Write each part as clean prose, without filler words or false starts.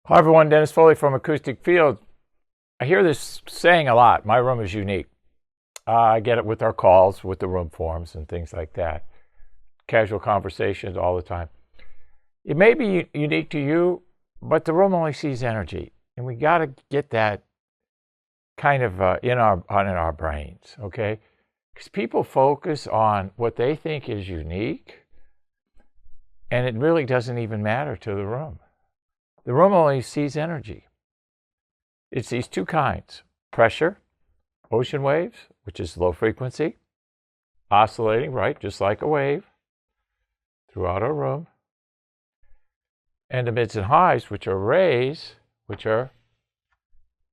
Hi everyone, Dennis Foley from Acoustic Field. I hear this saying a lot, my room is unique. I get it with our calls, with the room forms and things like that. Casual conversations all the time. It may be unique to you, but the room only sees energy. And we got to get that kind of in our brains, okay? Because people focus on what they think is unique, and it really doesn't even matter to the room. The room only sees energy. It's these two kinds: pressure, ocean waves, which is low frequency, oscillating, right, just like a wave, throughout our room, and the mids and highs, which are rays, which are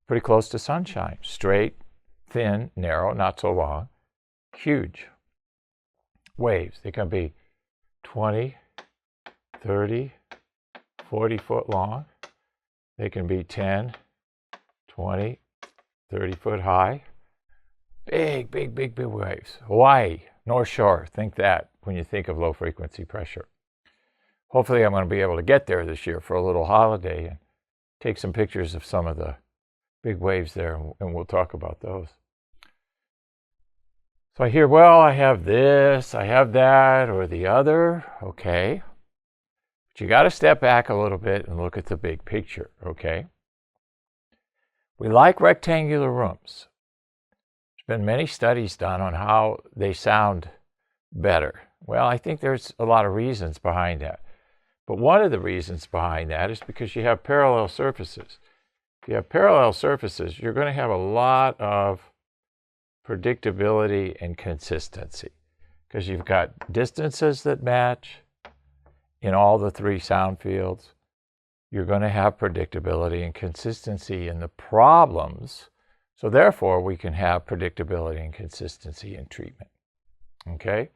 pretty close to sunshine, straight, thin, narrow, not so long, huge waves. They can be 20, 30, 40 foot long. They can be 10, 20, 30 foot high. Big, big, big, big waves. Hawaii, North Shore, think that when you think of low frequency pressure. Hopefully I'm going to be able to get there this year for a little holiday and take some pictures of some of the big waves there, and we'll talk about those. So I hear, well, I have this, I have that, or the other. Okay. But you got to step back a little bit and look at the big picture, okay? We like rectangular rooms. There's been many studies done on how they sound better. Well, I think there's a lot of reasons behind that. But one of the reasons behind that is because you have parallel surfaces. If you have parallel surfaces, you're going to have a lot of predictability and consistency because you've got distances that match in all the three sound fields. You're going to have predictability and consistency in the problems. So therefore, we can have predictability and consistency in treatment. Okay?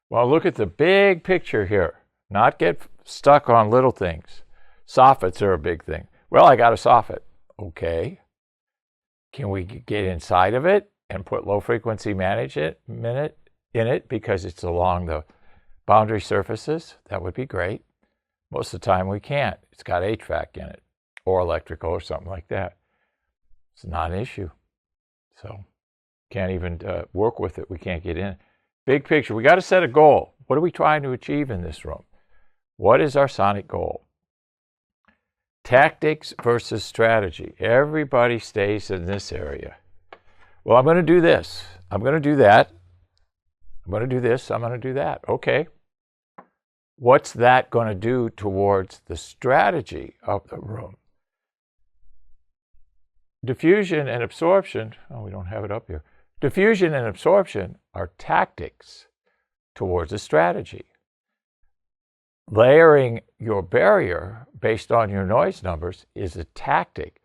Well, look at the big picture here. Not get stuck on little things. Soffits are a big thing. Well, I got a soffit. Okay. Can we get inside of it and put low frequency management in it because it's along the boundary surfaces? That would be great. Most of the time we can't. It's got HVAC in it or electrical or something like that. It's not an issue. So can't even work with it. We can't get in. Big picture. We got to set a goal. What are we trying to achieve in this room? What is our sonic goal? Tactics versus strategy. Everybody stays in this area. Well, I'm going to do this. I'm going to do that. I'm going to do this. I'm going to do that. Okay. What's that going to do towards the strategy of the room? Diffusion and absorption. Oh, we don't have it up here. Diffusion and absorption are tactics towards a strategy. Layering your barrier based on your noise numbers is a tactic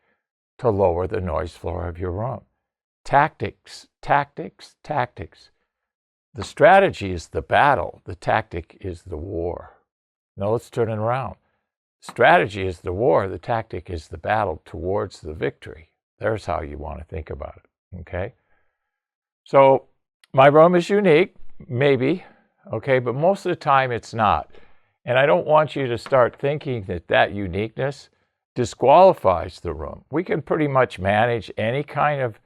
to lower the noise floor of your room. Tactics, tactics, tactics. The strategy is the battle. The tactic is the war. Now let's turn it around. Strategy is the war. The tactic is the battle towards the victory. There's how you want to think about it, okay? So my room is unique, maybe, okay, but most of the time it's not. And I don't want you to start thinking that that uniqueness disqualifies the room. We can pretty much manage any kind of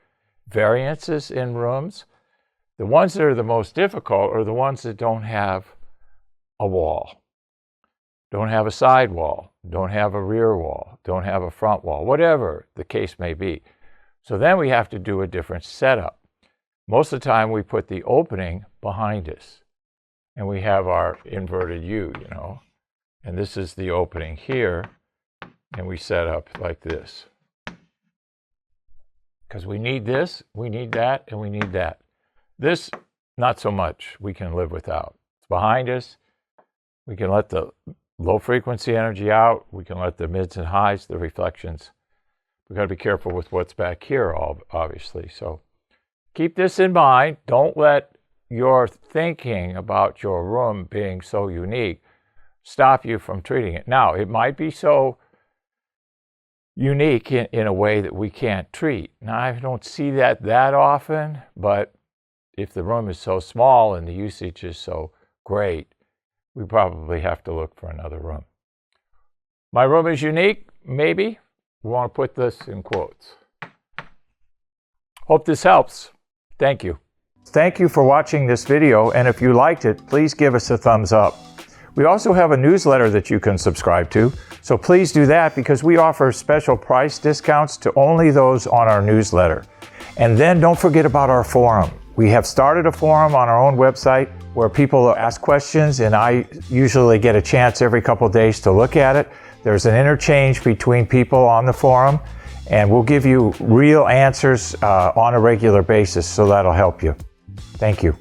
variances in rooms. The ones that are the most difficult are the ones that don't have a wall, don't have a side wall, don't have a rear wall, don't have a front wall, whatever the case may be. So then we have to do a different setup. Most of the time we put the opening behind us and we have our inverted U, you know, and this is the opening here, and we set up like this. Because we need this, we need that, and we need that. This, not so much. We can live without. It's behind us. We can let the low frequency energy out. We can let the mids and highs, the reflections. We've got to be careful with what's back here, obviously. So keep this in mind. Don't let your thinking about your room being so unique stop you from treating it. Now, it might be so unique in a way that we can't treat. Now, I don't see that often, but if the room is so small and the usage is so great, we probably have to look for another room. My room is unique, maybe. We want to put this in quotes. Hope this helps. Thank you. Thank you for watching this video, and if you liked it, please give us a thumbs up. We also have a newsletter that you can subscribe to, so please do that because we offer special price discounts to only those on our newsletter. And then don't forget about our forum. We have started a forum on our own website where people ask questions, and I usually get a chance every couple of days to look at it. There's an interchange between people on the forum, and we'll give you real answers on a regular basis, so that'll help you. Thank you.